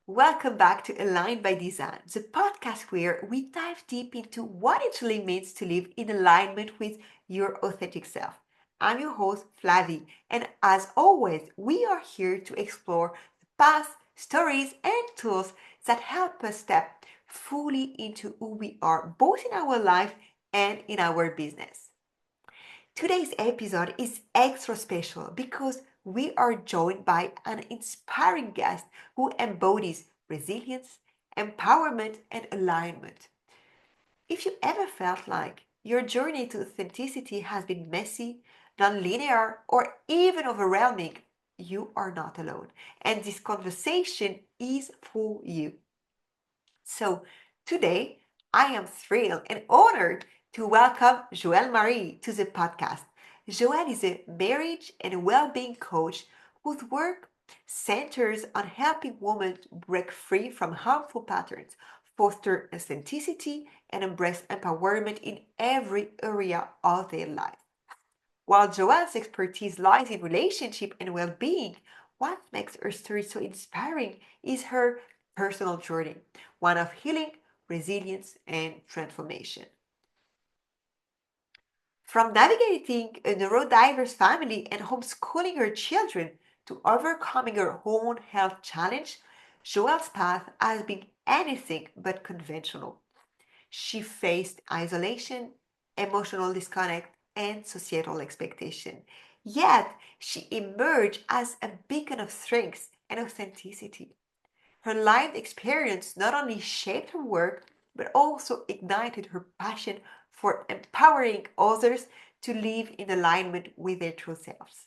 Welcome back to Aligned by Design, the podcast where we dive deep into what it really means to live in alignment with your authentic self. I'm your host, Flavie, and as always, we are here to explore the paths, stories, and tools that help us step fully into who we are, both in our life and in our business. Today's episode is extra special because we are joined by an inspiring guest who embodies resilience, empowerment, and alignment. If you ever felt like your journey to authenticity has been messy, non-linear, or even overwhelming, you are not alone. And this conversation is for you. So today, I am thrilled and honored to welcome Joelle Marie to the podcast. Joelle is a marriage and well-being coach whose work centers on helping women break free from harmful patterns, foster authenticity, and embrace empowerment in every area of their life. While Joelle's expertise lies in relationship and well being, what makes her story so inspiring is her personal journey, one of healing, resilience, and transformation. From navigating a neurodiverse family and homeschooling her children to overcoming her own health challenge, Joelle's path has been anything but conventional. She faced isolation, emotional disconnect, and societal expectation. Yet, she emerged as a beacon of strength and authenticity. Her lived experience not only shaped her work, but also ignited her passion for empowering others to live in alignment with their true selves.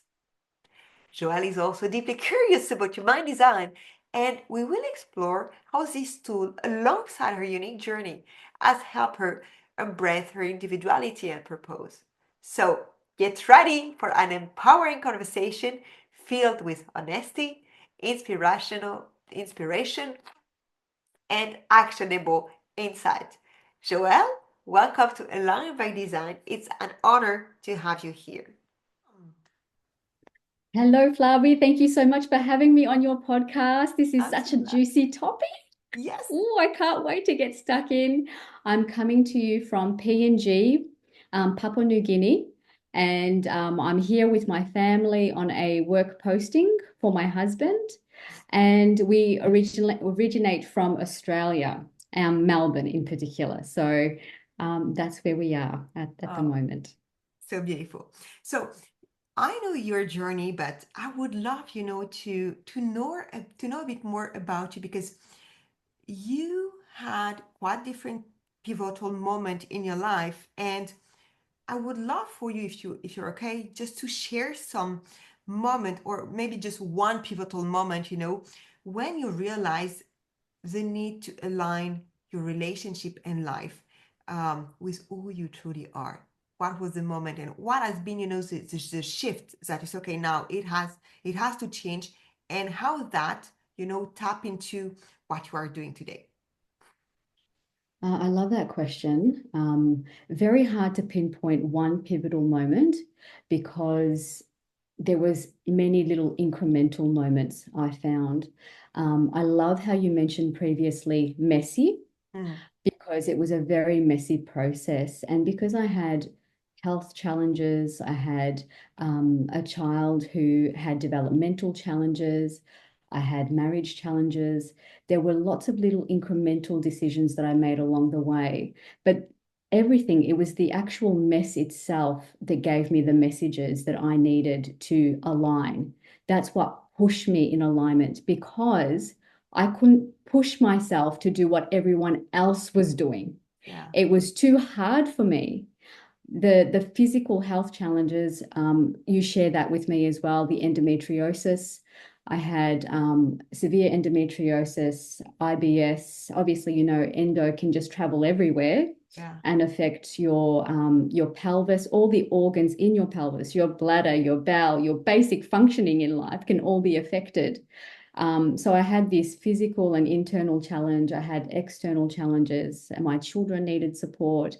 Joelle is also deeply curious about human design, and we will explore how this tool, alongside her unique journey, has helped her embrace her individuality and purpose. So, get ready for an empowering conversation filled with honesty, inspiration, and actionable insight. Joelle, welcome to Align by Design. It's an honor to have you here. Hello, Flavi. Thank you so much for having me on your podcast. This is I'm such so a glad. juicy topic. Yes. Oh, I can't wait to get stuck in. I'm coming to you from PNG, Papua New Guinea, and I'm here with my family on a work posting for my husband. And we originally originate from Australia, Melbourne in particular. So that's where we are at the Oh, moment. so beautiful. So I know your journey, but I would love, to know a bit more about you because you had quite different pivotal moment in your life, and I would love for you, if you're okay, just to share some moment or maybe just one pivotal moment, when you realize the need to align your relationship and life with who you truly are. What was the moment, and what has been, the shift that is okay now? It has to change, and how that tap into what you are doing today. I love that question. Very hard to pinpoint one pivotal moment because there was many little incremental moments I found. I love how you mentioned previously messy Mm. because it was a very messy process. And because I had health challenges, I had a child who had developmental challenges, I had marriage challenges. There were lots of little incremental decisions that I made along the way. But everything, it was the actual mess itself that gave me the messages that I needed to align. That's what pushed me in alignment because I couldn't push myself to do what everyone else was doing. Yeah. It was too hard for me. The physical health challenges, you share that with me as well. The endometriosis. I had severe endometriosis, IBS. Obviously, endo can just travel everywhere Yeah. and affect your pelvis, all the organs in your pelvis, your bladder, your bowel, your basic functioning in life can all be affected. So I had this physical and internal challenge. I had external challenges, and my children needed support.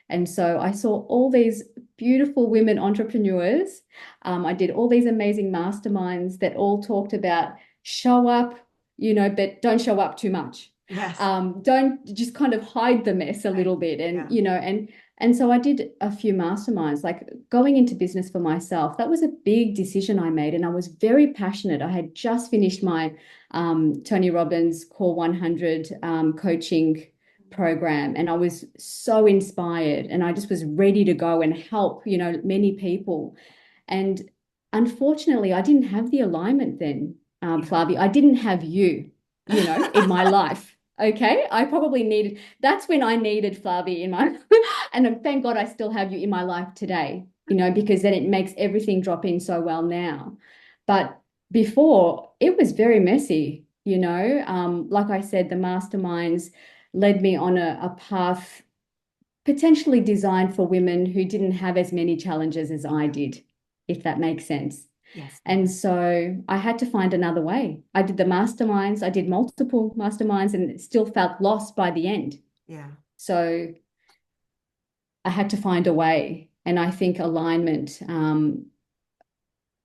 And so I saw all these beautiful women entrepreneurs. I did all these amazing masterminds that all talked about show up, but don't show up too much. Yes. Don't just kind of hide the mess a Right. little bit. And, Yeah. and so I did a few masterminds, like going into business for myself. That was a big decision I made. And I was very passionate. I had just finished my Tony Robbins Core 100 coaching program, and I was so inspired, and I just was ready to go and help, many people. And unfortunately, I didn't have the alignment then, Yeah. Flavia. I didn't have you, in my life. Okay. I probably needed, that's when I needed Flavia in my, and thank God I still have you in my life today, because then it makes everything drop in so well now. But before, it was very messy, like I said, the masterminds led me on a path potentially designed for women who didn't have as many challenges as I did, if that makes sense. Yes. And so I had to find another way. I did the masterminds, I did multiple masterminds, and still felt lost by the end. Yeah. So I had to find a way. And I think alignment,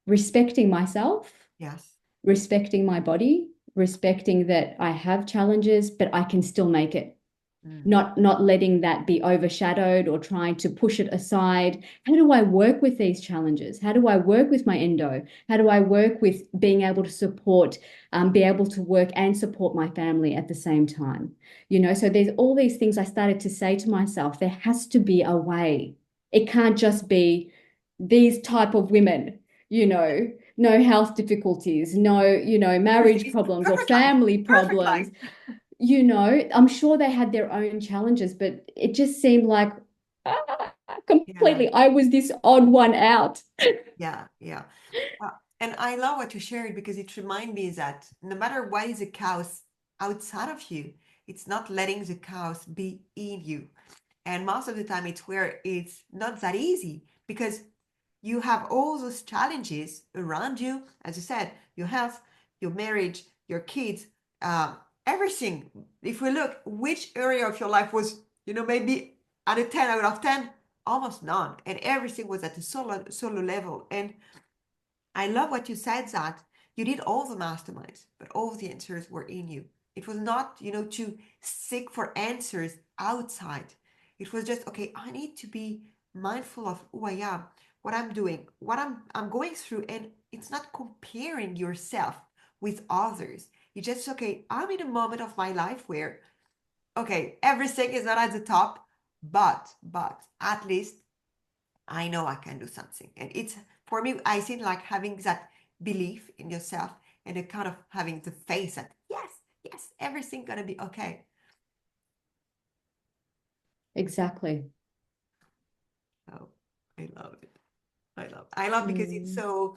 respecting myself, Yes. respecting my body, respecting that I have challenges, but I can still make it. Mm. Not letting that be overshadowed or trying to push it aside. How do I work with these challenges? How do I work with my endo? How do I work with being able to support, be able to work and support my family at the same time? So there's all these things I started to say to myself, there has to be a way. It can't just be these type of women, no health difficulties, no, Everything marriage is problems or perfect life. family Perfect life. problems. I'm sure they had their own challenges, but it just seemed like Yeah. completely, I was this odd one out. Yeah. Yeah. And I love what you shared because it reminds me that no matter what is a chaos outside of you, it's not letting the chaos be in you. And most of the time, it's where it's not that easy because you have all those challenges around you. As you said, your health, your marriage, your kids, uh, everything. If we look, which area of your life was, maybe at a 10 out of 10, almost none. And everything was at the solo level. And I love what you said that you did all the masterminds, but all the answers were in you. It was not, to seek for answers outside. It was just, okay, I need to be mindful of who I am, what I'm doing, what I'm going through. And it's not comparing yourself with others. It's just, okay, I'm in a moment of my life where, okay, everything is not at the top, but at least I know I can do something. And it's for me, I think like having that belief in yourself and a kind of having the faith that yes, yes, everything gonna be okay. Exactly. Oh, I love it. I love because it's Mm, so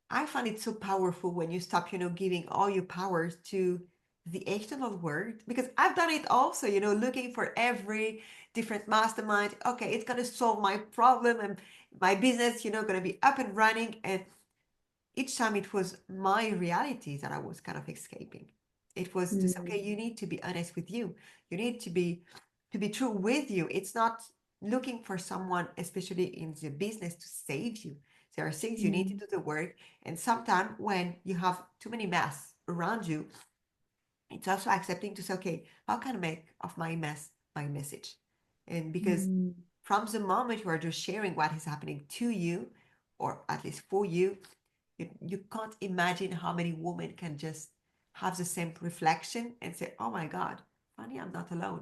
I find it so powerful when you stop, giving all your powers to the external world. Because I've done it also, looking for every different mastermind. Okay, it's gonna solve my problem and my business, gonna be up and running. And each time it was my reality that I was kind of escaping. It was just okay, mm, you need to be honest with you. You need to be true with you. It's not looking for someone, especially in the business, to save you. There are things you need to mm, do the work. And sometimes when you have too many mess around you, it's also accepting to say, okay, how can I make of my mess my message? And because mm, from the moment you are just sharing what is happening to you, or at least for you, you can't imagine how many women can just have the same reflection and say, oh my God, funny, I'm not alone.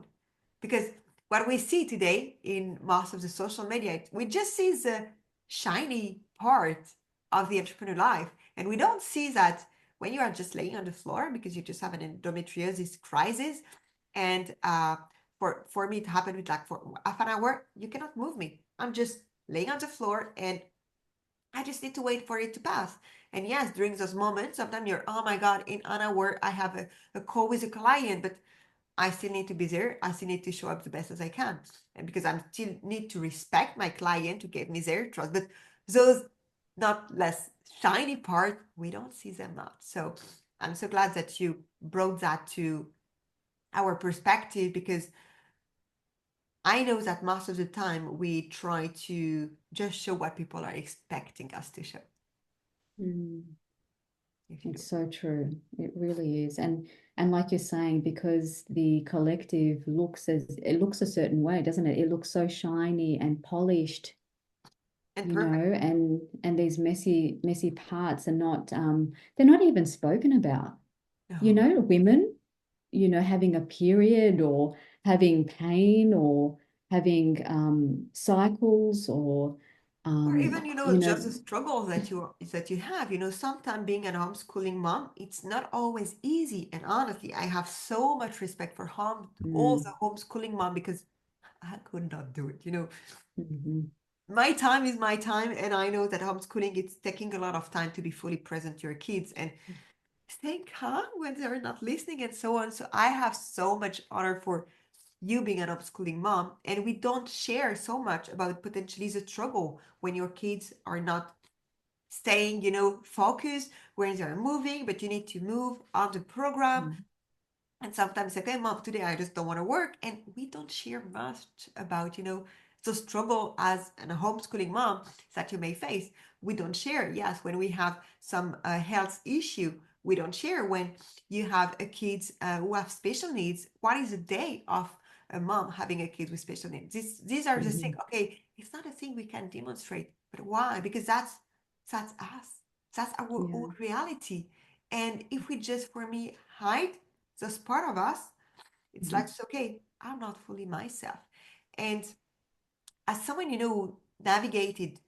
Because what we see today in most of the social media, we just see the shiny part of the entrepreneur life. And we don't see that when you are just laying on the floor because you just have an endometriosis crisis. And for me, it happened with like for half an hour, you cannot move me. I'm just laying on the floor and I just need to wait for it to pass. And yes, during those moments, sometimes you're, oh my God, in an hour, I have a call with a client, but I still need to be there. I still need to show up the best as I can. And because I still need to respect my client to give me their trust. But those not less shiny part, we don't see them not. So I'm so glad that you brought that to our perspective because I know that most of the time we try to just show what people are expecting us to show, Mm. if you do. It's so true. It really is. And like you're saying, because the collective looks as it looks a certain way, doesn't it? It looks so shiny and polished, And you perfect. know, and these messy parts are not they're not even spoken about. You No. know, women, you know, having a period or having pain or having cycles or Or even, you just know, the struggles that you have. Sometimes being a homeschooling mom, it's not always easy. And honestly, I have so much respect for all the mm, homeschooling mom because I could not do it. mhm, My time is my time, and I know that homeschooling it's taking a lot of time to be fully present to your kids and staying calm when they're not listening and so on. So I have so much honor for you being an homeschooling mom, and we don't share so much about potentially the struggle when your kids are not staying, focused when they're moving, but you need to move on the program. mm, And sometimes like, hey, mom, today I just don't want to work. And we don't share much about, the struggle as a homeschooling mom that you may face. We don't share. Yes, when we have some health issue, we don't share. When you have a kids who have special needs, what is a day of a mom having a kid with special needs? These are the things. mhm. Okay, it's not a thing we can demonstrate, but why? Because that's us. That's our own Yeah. reality. And if we just, for me, hide this part of us, it's like, Mhm. it's okay, I'm not fully myself. And as someone, navigated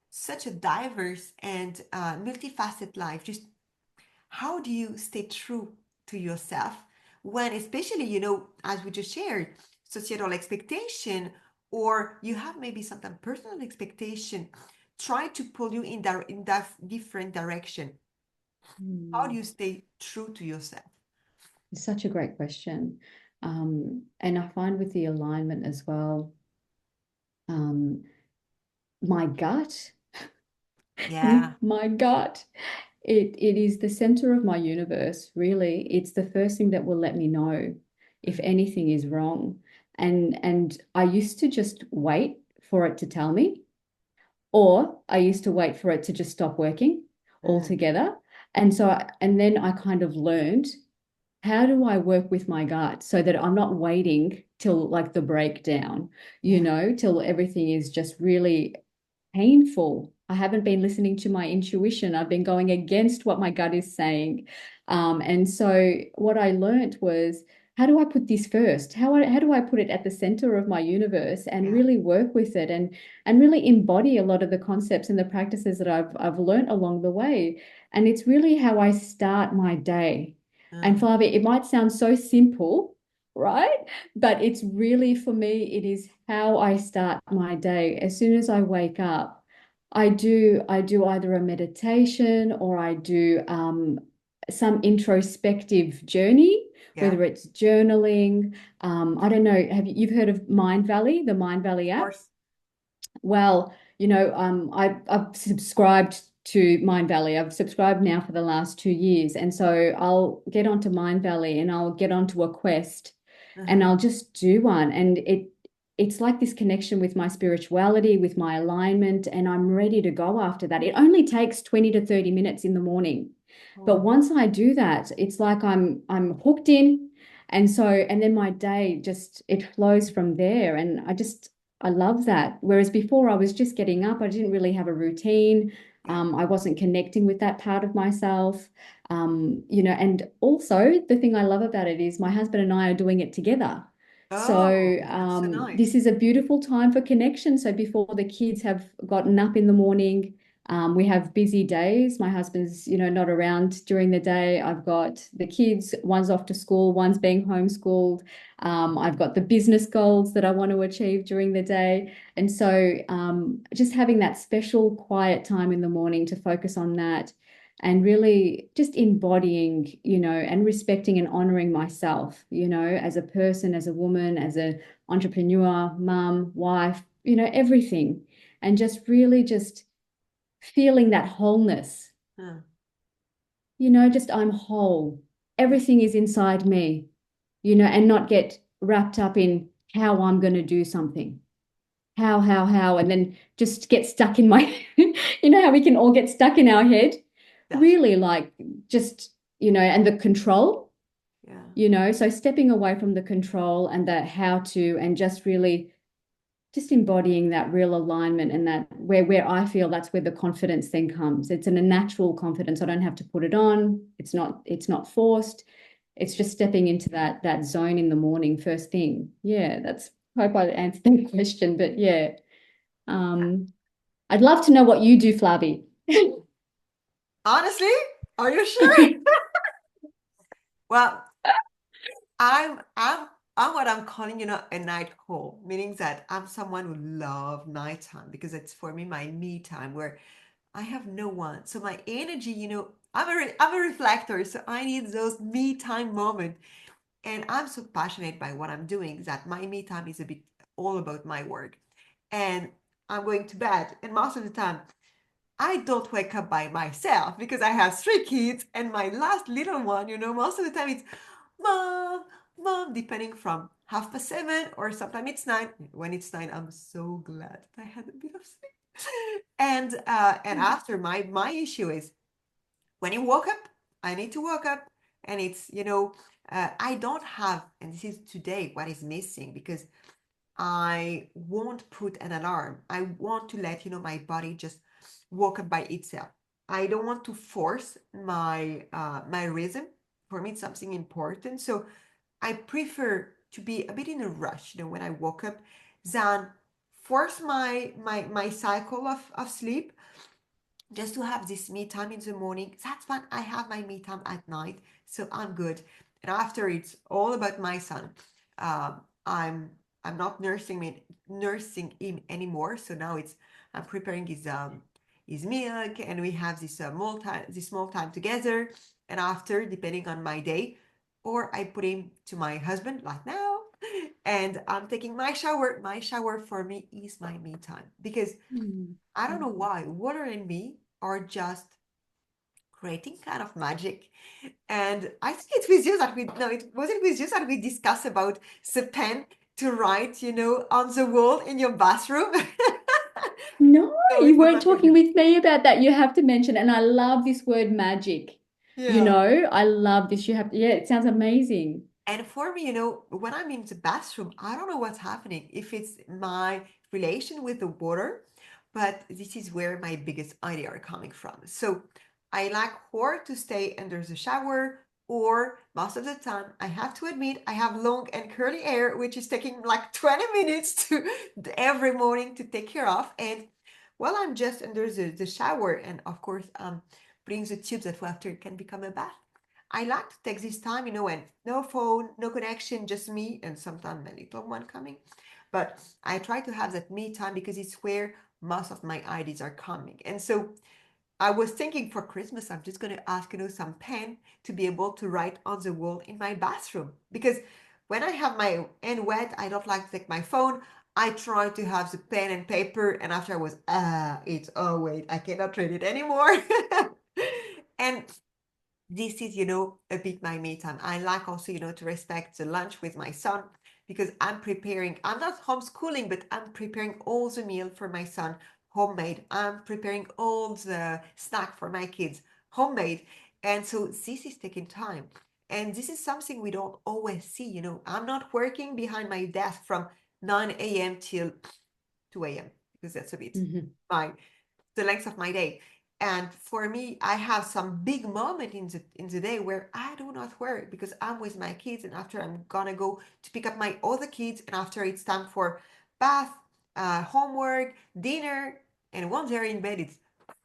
such a diverse and multifaceted life, just how do you stay true to yourself when, especially, as we just shared, societal expectation, or you have maybe sometimes personal expectation, try to pull you in that different direction. How do Mm. you stay true to yourself? It's such a great question. And I find with the alignment as well, um, my gut, Yeah. my gut, it is the center of my universe, really. It's the first thing that will let me know if Mm, anything is wrong. And I used to just wait for it to tell me, or I used to wait for it to just stop working mm, altogether. And then I kind of learned, how do I work with my gut so that I'm not waiting till like the breakdown, yeah. till everything is just really painful. I haven't been listening to my intuition. I've been going against what my gut is saying. And so what I learned was, how do I put this first? How do I put it at the center of my universe and Yeah. really work with it and really embody a lot of the concepts and the practices that I've learned along the way. And it's really how I start my day. And Mm, Flavia, it might sound so simple, right? But it's really for me, it is how I start my day. As soon as I wake up, I do either a meditation or I do some introspective journey, yeah. whether it's journaling. I don't know, you've heard of Mind Valley, the Mind Valley Of app? course. Well, I've subscribed to Mind Valley. I've subscribed now for the last 2 years. And so I'll get onto Mind Valley and I'll get onto a quest and Uh-huh. I'll just do one. And it's like this connection with my spirituality, with my alignment, and I'm ready to go after that. It only takes 20 to 30 minutes in the morning. But Oh, once I do that, it's like I'm hooked in. And then my day just it flows from there. And I love that. Whereas before I was just getting up, I didn't really have a routine. yeah. I wasn't connecting with that part of myself. And also the thing I love about it is my husband and I are doing it together. So Oh, that's so this nice. is a beautiful time for connection. So before the kids have gotten up in the morning, we have busy days. My husband's, not around during the day. I've got the kids, one's off to school, one's being homeschooled. I've got the business goals that I want to achieve during the day. And so just having that special quiet time in the morning to focus on that and really just embodying, and respecting and honoring myself, as a person, as a woman, as an entrepreneur, mum, wife, everything. And just really just feeling that wholeness, Huh. just I'm whole. Yeah. Everything is inside me, and not get wrapped up in how I'm going to do something. How, and then just get stuck in my, you know, how we can all get stuck in our head. Yes. Really like just, and the control, Yeah. so stepping away from the control and the how to, and just really just embodying that real alignment, and that where I feel that's where the confidence then comes. It's a natural confidence. I don't have to put it on. It's not forced. It's just stepping into that zone in the morning, first thing. Yeah, that's hope I answered that question. But yeah. Um, I'd love to know what you do, Flavie. Honestly, are you sure? Well, I'm what I'm calling, a night owl, meaning that I'm someone who love nighttime because it's for me my me time where I have no one. So my energy, I'm a reflector, so I need those me time moments. And I'm so passionate by what I'm doing that my me time is a bit all about my work. And I'm going to bed. And most of the time, I don't wake up by myself because I have three kids. And my last little one, most of the time it's mom, mom, depending from 7:30 or sometimes it's 9. When it's 9, I'm so glad I had a bit of sleep. And after my issue is when you woke up, I need to wake up. And it's, I don't have, and this is today what is missing because I won't put an alarm. I want to let, my body just wake up by itself. I don't want to force my rhythm. For me, it's something important. So I prefer to be a bit in a rush, when I woke up, than force my cycle of sleep just to have this me time in the morning. That's when I have my me time at night. So I'm good. And after it's all about my son. I'm not nursing him anymore. So now I'm preparing his milk, and we have this small time together. And after, depending on my day, or I put him to my husband like now, and I'm taking my shower. My shower for me is my me time because Mm. I don't know why water and me are just creating kind of magic. And I think it's with you that we no, it wasn't with you that we discussed about the pen to write, on the wall in your bathroom. No, No, you it was weren't not with talking you. with me about that. You have to mention, and I love this word magic. Yeah. I love this. Yeah, it sounds amazing. And for me, when I'm in the bathroom, I don't know what's happening. If it's my relation with the water, but this is where my biggest idea are coming from. So I like or to stay under the shower, or most of the time, I have to admit, I have long and curly hair, which is taking like 20 minutes to every morning to take care of. And while I'm just under the shower, and of course, putting the tubes that after can become a bath. I like to take this time, and no phone, no connection, just me, and sometimes my little one coming. But I try to have that me time because it's where most of my ideas are coming. And so I was thinking for Christmas, I'm just going to ask, some pen to be able to write on the wall in my bathroom. Because when I have my hand wet, I don't like to take my phone. I try to have the pen and paper, and after I was, oh wait, I cannot read it anymore. And this is, a bit my me time. I like also, to respect the lunch with my son because I'm not homeschooling, but I'm preparing all the meal for my son, homemade. I'm preparing all the snack for my kids, homemade. And so this is taking time. And this is something we don't always see, I'm not working behind my desk from 9 a.m. till 2 a.m. because that's a bit Mhm. my the length of my day. And for me, I have some big moment in the day where I do not work because I'm with my kids, and after I'm gonna go to pick up my other kids, and after it's time for bath, homework, dinner, and once they're in bed, it's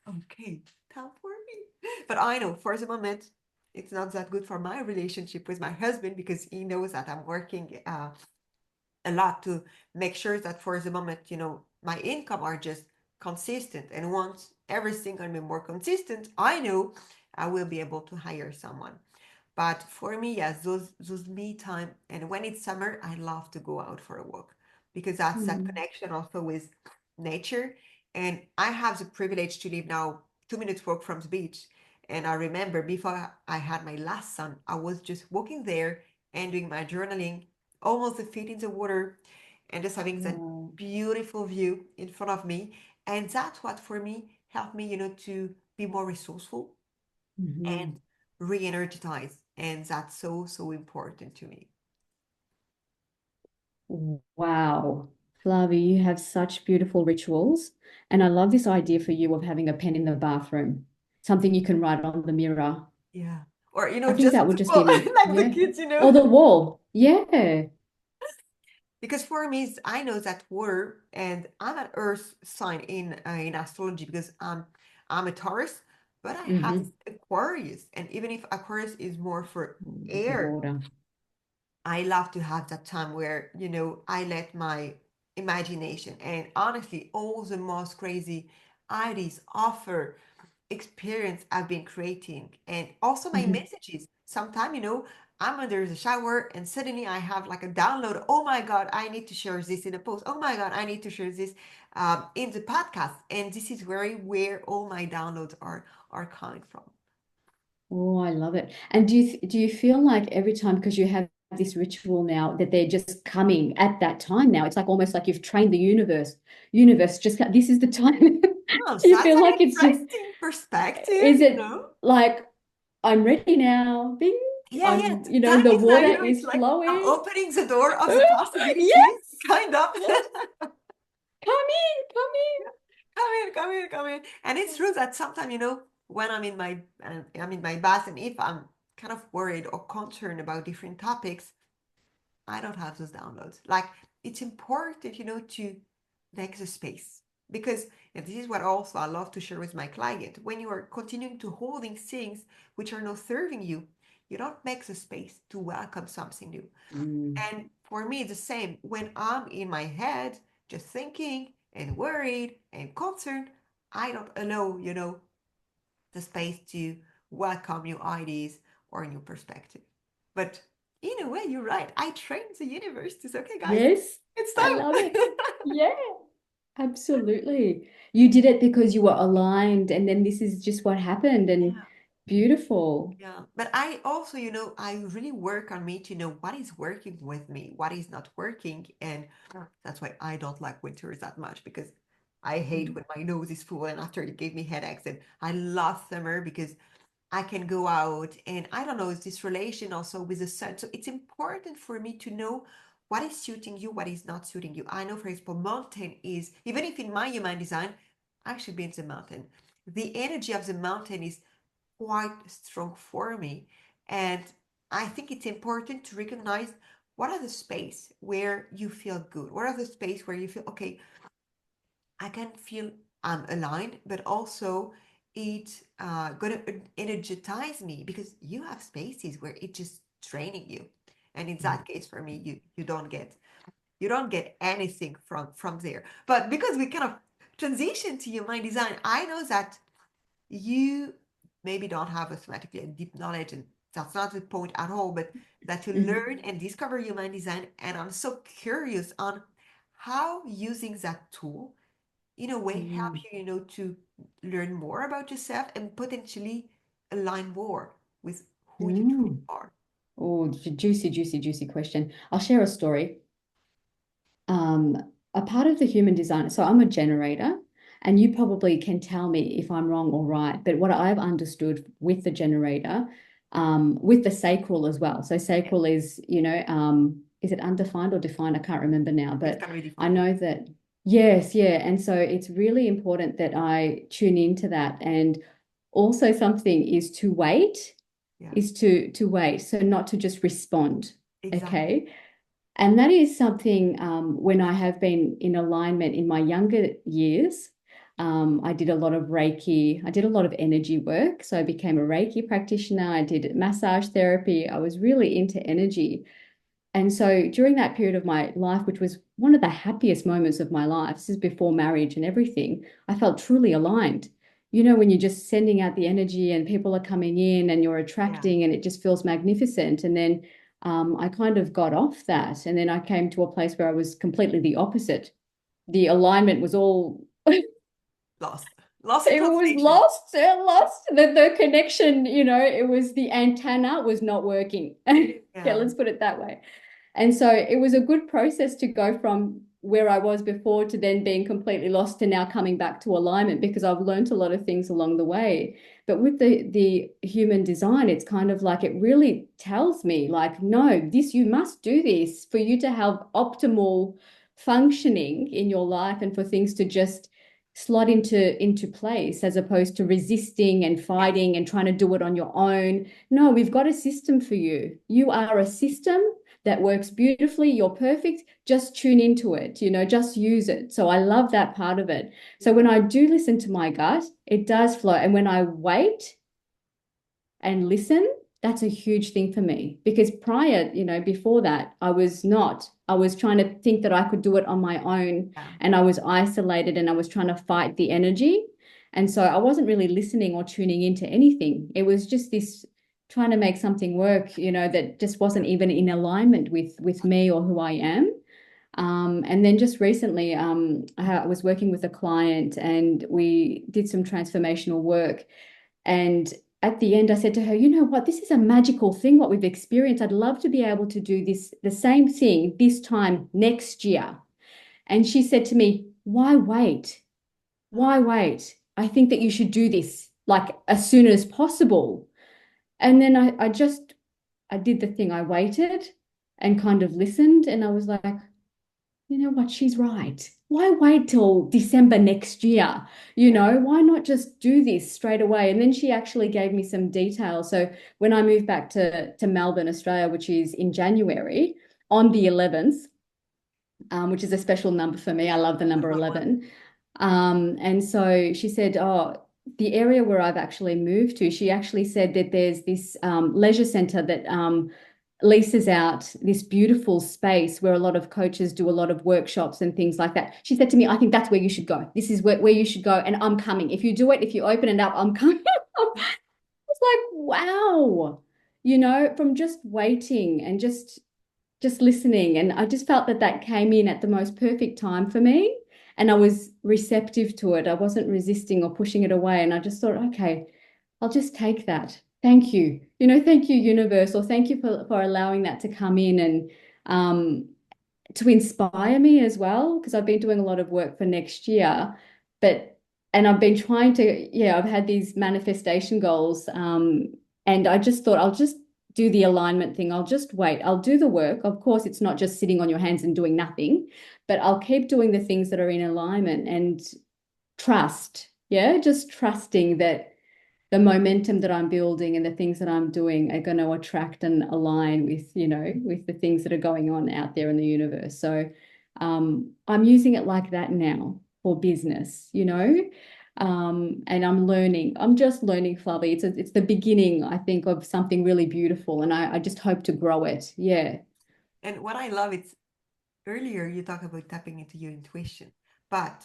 okay, time for me. But I know for the moment, it's not that good for my relationship with my husband because he knows that I'm working a lot to make sure that for the moment, my income are just consistent. And once everything can be more consistent, I know I will be able to hire someone. But for me, yes, those me time, and when it's summer, I love to go out for a walk because that's that Mm. connection also with nature. And I have the privilege to live now 2 minutes walk from the beach. And I remember before I had my last son, I was just walking there and doing my journaling almost the feet in the water, and just having that Wow. beautiful view in front of me. And that's what for me helped me, to be more resourceful and Mhm. re-energize. And that's so, so important to me. Wow. Flavie, you have such beautiful rituals. And I love this idea for you of having a pen in the bathroom, something you can write on the mirror. Yeah. Or, I think just that on would the just be wall, my, like the yeah. kids. Or the wall. Yeah. Because for me, I know that water, and I'm an earth sign in astrology because I'm a Taurus, but I have this Hmm. Aquarius, and even if Aquarius is more for air, Water. I love to have that time where, I let my imagination and honestly, all the most crazy ideas offer experience I've been creating and also my Mhm. messages. Sometimes, I'm under the shower and suddenly I have like a download. Oh my God, I need to share this in a post. Oh my God, I need to share this in the podcast. And this is where all my downloads are coming from. Oh, I love it. And do you feel like every time, because you have this ritual now, that they're just coming at that time now? It's like almost like you've trained the universe. Universe, just this is the time. Oh, You that's feel an like it's just, interesting perspective, is it like I'm ready now? Bing. Yeah, yeah. I'm, Time the is now, water it's is like I'm flowing. opening the door of the possibilities, Yes, kind of. yes. Come in, come Come in, come in, come in. And it's true that sometimes, when I'm in my bath, and if I'm kind of worried or concerned about different topics, I don't have those downloads. Like it's important, to make the space because and this is what also I love to share with my client. When you are continuing to holding things which are not serving you, you don't make the space to welcome something new. in. And for me, the same. When I'm in my head, just thinking and worried and concerned, I don't allow, the space to welcome new ideas or new perspective. But in a way, you're right. I trained the universe to say, okay, guys, Yes, it's I love it. time. Yeah, absolutely. You did it because you were aligned, and then this is just what happened, and Yeah. beautiful. Yeah, but I also, I really work on me to know what is working with me, what is not working. And that's why I don't like winters that much because I hate Mm. when my nose is full and after it gave me headaches. And I love summer because I can go out and I don't know, it's this relation also with the sun. So it's important for me to know what is suiting you, what is not suiting you. I know, for example, mountain is, even if in my human design, I should be in the mountain. The energy of the mountain is quite strong for me. And I think it's important to recognize what are the space where you feel good? What are the space where you feel, okay, I can feel I'm aligned, but also it gonna energize me because you have spaces where it's just draining you. And in that case, for me, you don't get anything from there. But because we kind of transition to human design, I know that you maybe don't have automatically a deep knowledge, and that's not the point at all, but that you Mhm. learn and discover human design. And I'm so curious on how using that tool in a way help Mm. you, to learn more about yourself and potentially align more with who you truly Mm. are. Oh, juicy, juicy, juicy question. I'll share a story. um, a part of the human design. So I'm a generator, and you probably can tell me if I'm wrong or right. But what I've understood with the generator, with the sacral as well. So Yeah, sacral is, is it undefined or defined? I can't remember now, it's but gonna be I defined. know that, yes, yeah. And so it's really important that I tune into that. And also something is to wait, Yeah, is to wait. So not to just respond. exactly. Okay. And that is something when I have been in alignment in my younger years. I did a lot of Reiki. I did a lot of energy work. So I became a Reiki practitioner. I did massage therapy. I was really into energy. And so during that period of my life, which was one of the happiest moments of my life, this is before marriage and everything, I felt truly aligned. When you're just sending out the energy and people are coming in and you're Yeah, attracting and it just feels magnificent. And then I kind of got off that. And then I came to a place where I was completely the opposite. The alignment was all, lost. Lost in it was translation. lost, lost. The connection, it was the antenna was not working. Okay, Yeah, let's put it that way. And so it was a good process to go from where I was before to then being completely lost to now coming back to alignment, because I've learned a lot of things along the way. But with the human design, it's kind of like it really tells me like, no, this, you must do this for you to have optimal functioning in your life and for things to just slot into place, as opposed to resisting and Yes. fighting and trying to do it on your own. No, we've got a system for you. You are a system that works beautifully. You're perfect. Just tune into it, just use it. So I love that part of it. So when I do listen to my gut, it does flow. And when I wait and listen, that's a huge thing for me, because prior, before that, I was not. I was trying to think that I could do it on my own, Yeah. and I was isolated and I was trying to fight the energy. And so I wasn't really listening or tuning into anything. It was just this trying to make something work, that just wasn't even in alignment with me or who I am. And then just recently, I was working with a client and we did some transformational work. And at the end, I said to her, you know what? This is a magical thing, what we've experienced. I'd love to be able to do this, the same thing this time next year. And she said to me, why wait? Why wait? I think that you should do this like as soon as possible. And then I did the thing. I waited and kind of listened. And I was like, you know what? She's right. Why wait till December next year? Yeah. Why not just do this straight away? And then she actually gave me some details. So when I moved back to Melbourne, Australia, which is in January, on the 11th, which is a special number for me. I love the number 11. And so she said, oh, the area where I've actually moved to, she actually said that there's this leisure centre that leases out this beautiful space where a lot of coaches do a lot of workshops and things like that. She said to me, I think that's where you should go. This is where you should go. And I'm coming. If you do it, if you open it up, I'm coming. It's like, wow, from just waiting and just listening. And I just felt that that came in at the most perfect time for me. And I was receptive to it. I wasn't resisting or pushing it away. And I just thought, okay, I'll just take that. Thank you. Thank you, universe, or thank you for allowing that to come in and to inspire me as well, because I've been doing a lot of work for next year. And I've been trying to, yeah, I've had these manifestation goals. And I just thought I'll just do the alignment thing. I'll just wait. I'll do the work. Of course, it's not just sitting on your hands and doing nothing, but I'll keep doing the things that are in alignment and trust. Yeah, just trusting that the momentum that I'm building and the things that I'm doing are going to attract and align with the things that are going on out there in the universe. So I'm using it like that now for business. And I'm learning. I'm just learning, Fluffy. It's the beginning, I think, of something really beautiful, and I just hope to grow it. Yeah. And what I love is earlier you talk about tapping into your intuition, but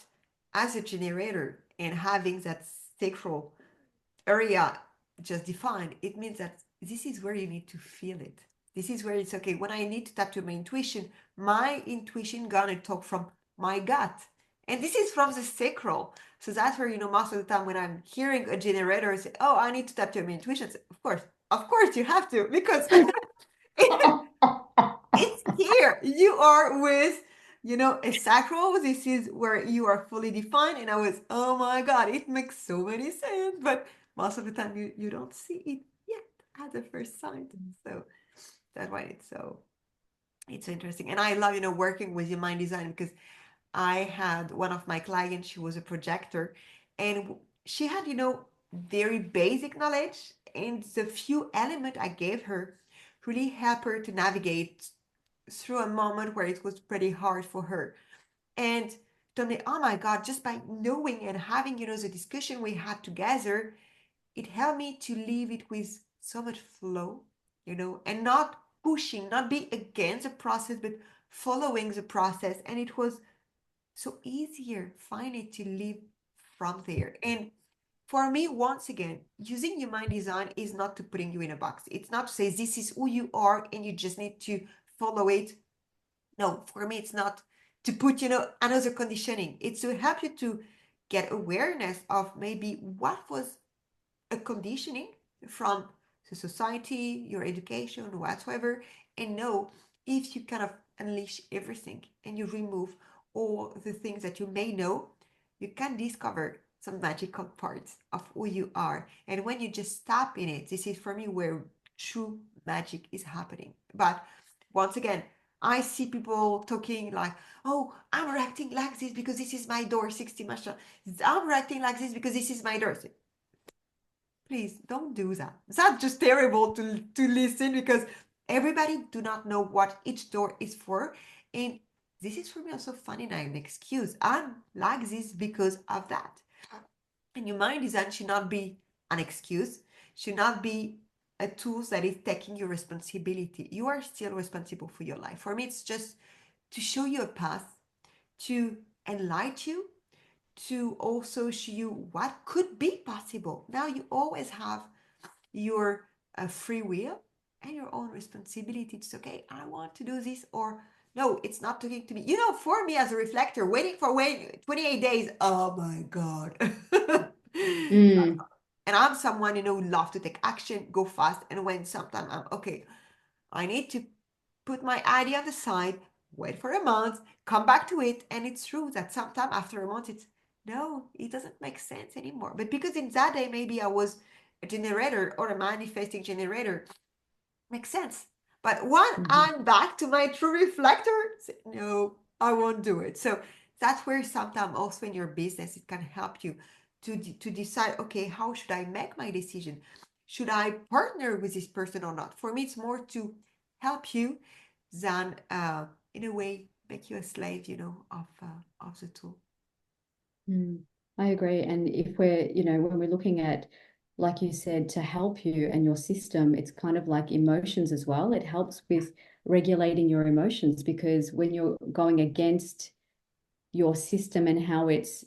as a generator and having that sacral area just defined, it means that this is where you need to feel it. This is where it's okay. When I need to tap to my intuition gonna talk from my gut. And this is from the sacral. So that's where, most of the time when I'm hearing a generator say, oh, I need to tap to my intuition. I say, of course you have to, because it's here. You are with, a sacral. This is where you are fully defined. And I was, oh my God, it makes so many sense. But most of the time you don't see it yet at the first sight. So that's why it's so interesting. And I love, working with your mind design, because I had one of my clients, she was a projector, and she had, very basic knowledge. And the few element I gave her really helped her to navigate through a moment where it was pretty hard for her. And told me, oh my God, just by knowing and having, the discussion we had together, it helped me to leave it with so much flow, and not pushing, not be against the process, but following the process. And it was so easier finally to live from there. And for me, once again, using your mind design is not to putting you in a box. It's not to say this is who you are and you just need to follow it. No, for me, it's not to put, another conditioning. It's to help you to get awareness of maybe what was a conditioning from the society, your education, whatsoever, and know if you kind of unleash everything and you remove all the things that you may know, you can discover some magical parts of who you are. And when you just stop in it, this is for me where true magic is happening. But once again, I see people talking like, oh, I'm reacting like this because this is my door 60 masha. I'm reacting like this because this is my door. Please don't do that. That's just terrible to listen because everybody do not know what each door is for. And this is for me also funny and an excuse. I'm like this because of that. And your mind design should not be an excuse, should not be a tool that is taking your responsibility. You are still responsible for your life. For me, it's just to show you a path, to enlighten you, to also show you what could be possible. Now you always have your free will and your own responsibility to say, okay, I want to do this, or no, it's not talking to me. You know, for me as a reflector, waiting for 28 days, oh my God. Mm, And I'm someone, love to take action, go fast. And when sometimes I'm okay, I need to put my idea on the side, wait for a month, come back to it. And it's true that sometimes after a month, it's no, it doesn't make sense anymore. But because in that day, maybe I was a generator or a manifesting generator, makes sense. But when mhm, I'm back to my true reflector, no, I won't do it. So that's where sometimes also in your business, it can help you to decide, okay, how should I make my decision? Should I partner with this person or not? For me, it's more to help you than, in a way, make you a slave, of the tool. mm. I agree. And if we're, when we're looking at, like you said, to help you and your system, it's kind of like emotions as well. It helps with regulating your emotions because when you're going against your system and how it's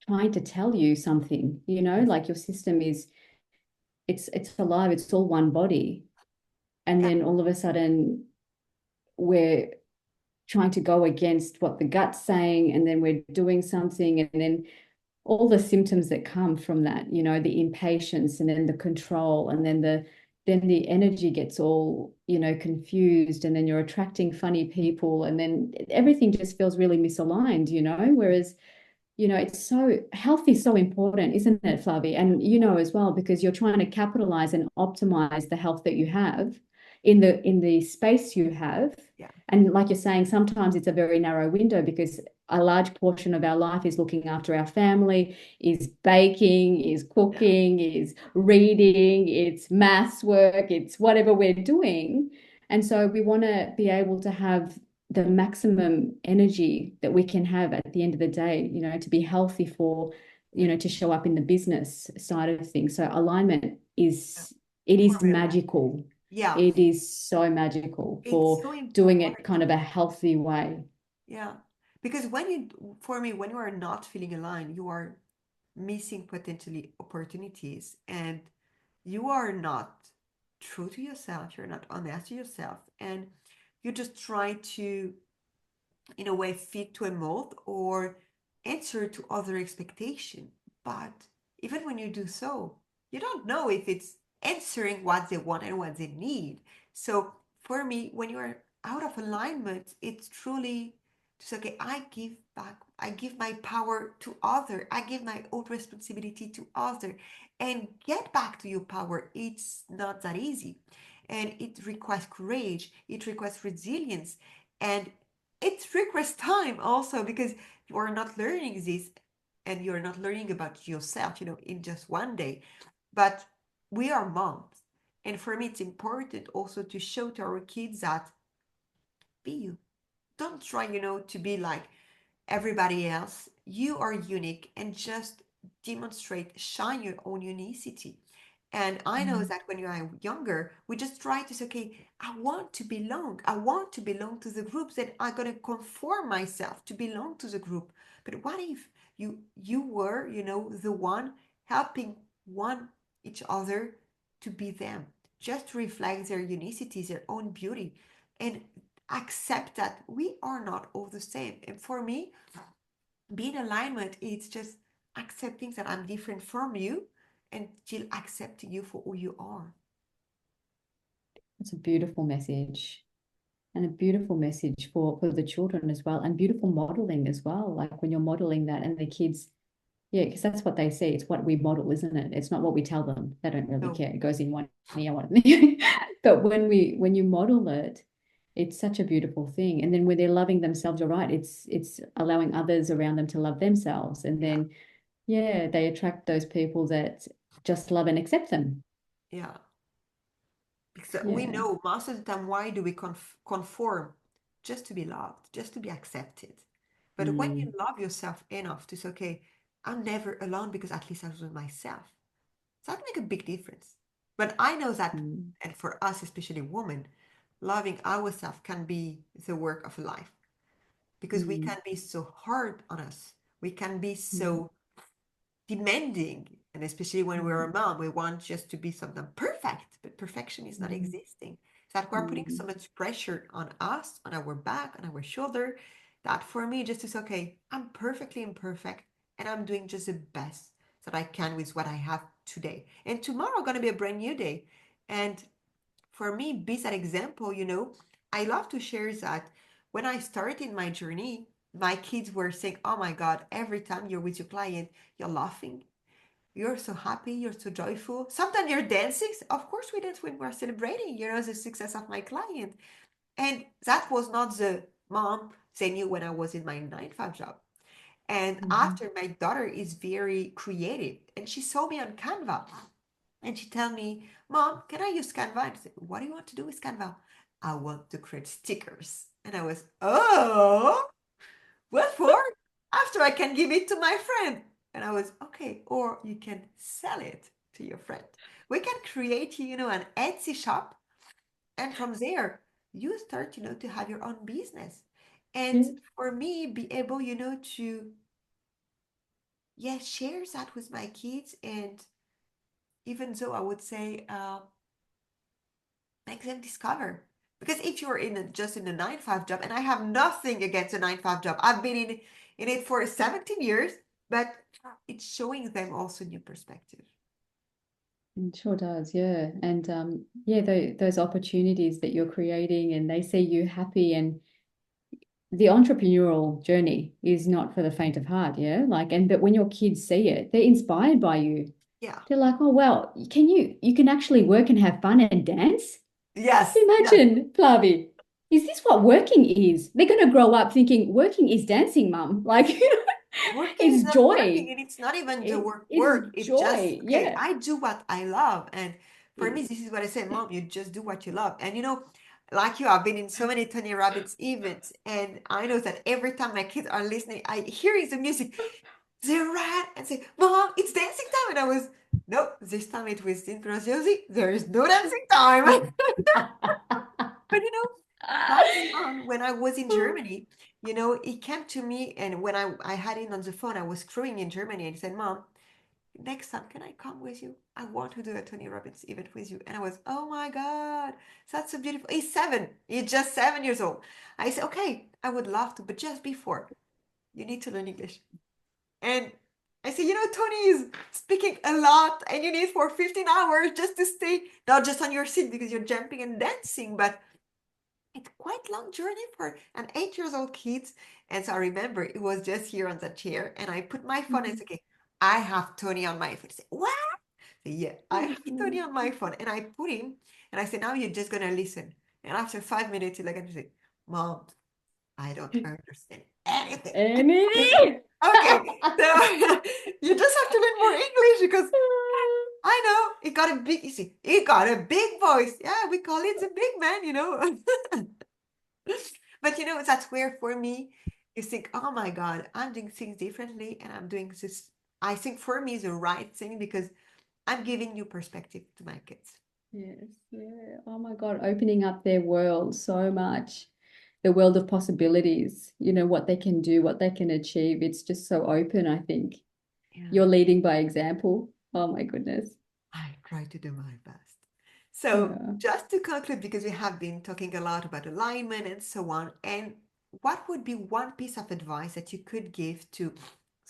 trying to tell you something, Yes. like your system is, it's alive, it's all one body. And Yeah. then all of a sudden we're trying to go against what the gut's saying, and then we're doing something, and then all the symptoms that come from that, the impatience and then the control, and then the energy gets all, confused, and then you're attracting funny people, and then everything just feels really misaligned, whereas it's so health is so important, isn't it, Flavi? And as well, because you're trying to capitalize and optimize the health that you have in the space you have. Yeah. And like you're saying, sometimes it's a very narrow window because a large portion of our life is looking after our family, is baking, is Yeah. cooking, is reading, it's maths work, it's whatever we're doing. And so we want to be able to have the maximum energy that we can have at the end of the day, to be healthy for, Yeah. to show up in the business side of things. So alignment Yeah. is, it For is real. Yeah. magical. Yeah. It is so magical It's for so doing it important. kind of a healthy way. Yeah. Because for me, when you are not feeling aligned, you are missing potentially opportunities and you are not true to yourself. You're not honest to yourself. And you just try to, in a way, fit to a mold or answer to other expectation. But even when you do so, you don't know if it's answering what they want and what they need. So for me, when you are out of alignment, it's truly to say, okay, I give back, I give my power to other, I give my own responsibility to other, and get back to your power. It's not that easy. And it requires courage, it requires resilience, and it requires time also because you are not learning this and you're not learning about yourself, in just one day. But we are moms. And for me, it's important also to show to our kids that be you. Don't try, to be like everybody else. You are unique and just demonstrate, shine your own unicity. And I know Mm. that when you are younger, we just try to say, okay, I want to belong. I want to belong to the groups that are going to conform myself to belong to the group. But what if you were, the one helping one each other to be them, just to reflect their unicity, their own beauty, and accept that we are not all the same. And for me, being alignment is just accepting that I'm different from you and still accepting you for who you are. It's a beautiful message. And a beautiful message for the children as well, and beautiful modeling as well. Like when you're modeling that and the kids, yeah, because that's what they see. It's what we model, isn't it? It's not what we tell them. They don't really No, care. It goes in one ear, one but when you model it, it's such a beautiful thing. And then when they're loving themselves, you're right. It's allowing others around them to love themselves. And yeah, then yeah, they attract those people that just love and accept them. yeah. Because we Yeah. know most of the time, why do we conform? Just to be loved, just to be accepted. But when you Mm, love yourself enough to say, okay, I'm never alone because at least I was with myself, that make a big difference. But I know that, mm, and for us, especially women, loving ourselves can be the work of a life because we mm, can be so hard on us. We can be mm, so demanding. And especially when we're a mm, mom, we want just to be something perfect, but perfection is not mm, existing. So that we're putting so mm, much pressure on us, on our back, on our shoulder, that for me, just to say, okay, I'm perfectly imperfect and I'm doing just the best that I can with what I have today. And tomorrow going to be a brand new day. And for me, be that example, I love to share that when I started my journey, my kids were saying, oh my God, every time you're with your client, you're laughing, you're so happy, you're so joyful. Sometimes you're dancing. Of course, we dance when we're celebrating, the success of my client. And that was not the mom they knew when I was in my 9 to 5 job. And mm, after, my daughter is very creative and she saw me on Canva and she tell me, Mom, can I use Canva? And I said, what do you want to do with Canva? I want to create stickers. And I was, oh, what for? After I can give it to my friend. And I was, okay, or you can sell it to your friend. We can create, an Etsy shop. And from there, you start, to have your own business. And yeah. for me, be able, to, yeah, share that with my kids. And even though I would say, make them discover. Because if you're just in a 9 to 5 job, and I have nothing against a 9 to 5 job, I've been in it for 17 years, but it's showing them also new perspective. It sure does, yeah. And yeah, those opportunities that you're creating and they see you happy and the entrepreneurial journey is not for the faint of heart, yeah. Like, and but when your kids see it, they're inspired by you. Yeah. They're like, oh well, you can actually work and have fun and dance? Yes. Yes. Imagine, Flavi. Is this what working is? They're gonna grow up thinking working is dancing, mum. Like, Working is it's not working, joy. and it's not even the It's work. It's just, joy, okay, yeah. I do what I love. And for me, Yes. this is what I say, Mom, you just do what you love. And like you, I've been in so many Tony Robbins events, and I know that every time my kids are listening, I hear the music. They ran and say, Mom, it's dancing time. And I was, no, this time it was synchronous Josie. There is no dancing time. But that song, when I was in Germany, it came to me. And when I had it on the phone, I was crewing in Germany and he said, Mom, next time, can I come with you? I want to do a Tony Robbins event with you. And I was, oh my God, that's so beautiful. He's 7. He's just 7 years old. I said, okay, I would love to, but just before, you need to learn English. And I say, Tony is speaking a lot and you need for 15 hours just to stay, not just on your seat because you're jumping and dancing, but it's quite long journey for an 8 years old kid. And so I remember it was just here on the chair and I put my phone and said, okay, I have Tony on my phone. I said, what? I said, yeah, I have Tony on my phone. And I put him and I said, now you're just gonna listen. And after 5 minutes, he like and say, Mom, I don't understand anything. Anything? Okay, so you just have to learn more English because I know he got a big, you see, he got a big voice. Yeah, we call it the big man. But that's where for me, you think, oh my God, I'm doing things differently and I'm doing this. I think for me is the right thing because I'm giving new perspective to my kids. Yes, yeah. Oh my God, opening up their world so much, the world of possibilities, what they can do, what they can achieve. It's just so open, I think. Yeah. You're leading by example. Oh my goodness. I try to do my best. So, Yeah. just to conclude, because we have been talking a lot about alignment and so on, and what would be one piece of advice that you could give to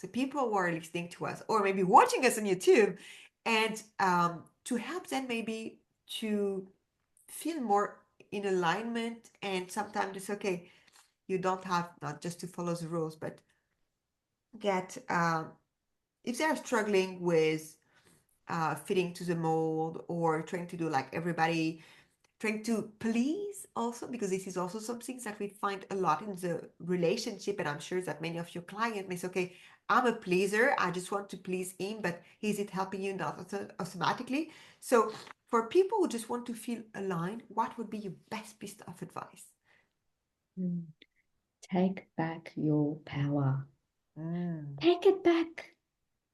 the people who are listening to us or maybe watching us on YouTube and to help them maybe to feel more in alignment, and sometimes it's okay. You don't have not just to follow the rules, but get if they're struggling with fitting to the mold or trying to do like everybody, trying to please also, because this is also some things that we find a lot in the relationship, and I'm sure that many of your clients may say, okay, I'm a pleaser, I just want to please him, but is it helping you? Not automatically. So for people who just want to feel aligned, what would be your best piece of advice? Mm. Take back your power. Mm. Take it back.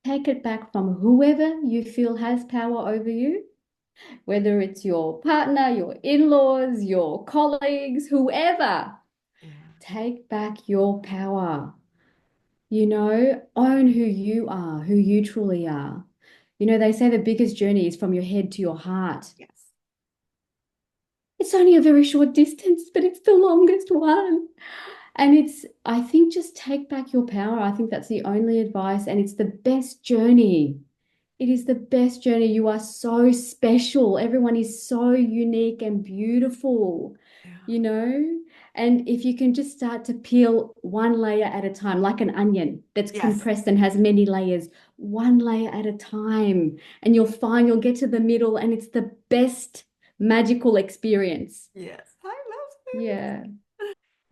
Take it back from whoever you feel has power over you, whether it's your partner, your in-laws, your colleagues, whoever. Yeah. Take back your power. Own who you are, who you truly are. They say the biggest journey is from your head to your heart. Yes. It's only a very short distance, but it's the longest one. And I think, just take back your power. I think that's the only advice, and it's the best journey. It is the best journey. You are so special. Everyone is so unique and beautiful, Yeah. you know? And if you can just start to peel one layer at a time, like an onion that's Yes. compressed and has many layers, one layer at a time, and you'll find you'll get to the middle, and it's the best magical experience. Yes. I love it. Yeah.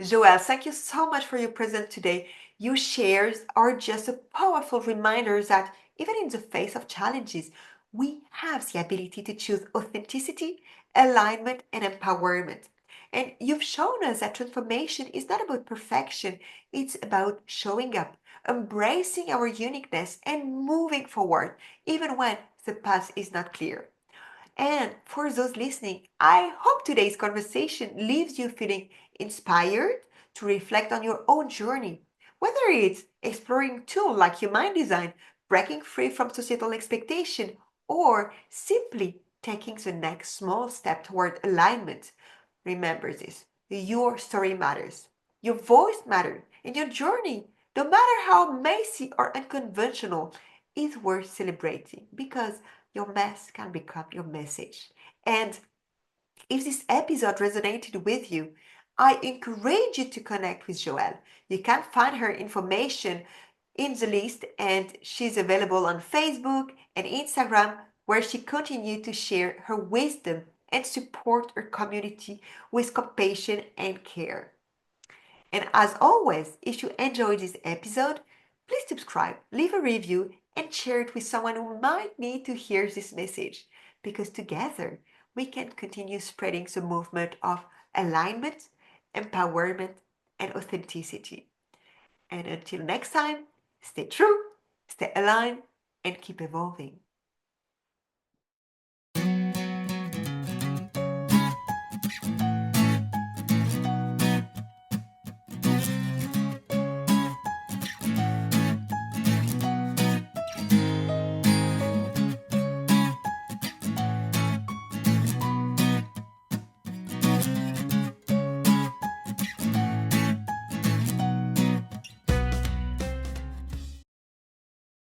Joelle, thank you so much for your presence today. Your shares are just a powerful reminder that even in the face of challenges, we have the ability to choose authenticity, alignment, and empowerment. And you've shown us that transformation is not about perfection, it's about showing up, embracing our uniqueness, and moving forward, even when the path is not clear. And for those listening, I hope today's conversation leaves you feeling inspired to reflect on your own journey, whether it's exploring tools like human design, breaking free from societal expectation, or simply taking the next small step toward alignment. Remember this: your story matters, your voice matters, and your journey, no matter how messy or unconventional, is worth celebrating because your mess can become your message. And if this episode resonated with you, I encourage you to connect with Joelle. You can find her information in the list, and she's available on Facebook and Instagram, where she continues to share her wisdom and support her community with compassion and care. And as always, if you enjoyed this episode, please subscribe, leave a review, and share it with someone who might need to hear this message. Because together, we can continue spreading the movement of alignment, empowerment, and authenticity. And until next time, stay true, stay aligned, and keep evolving.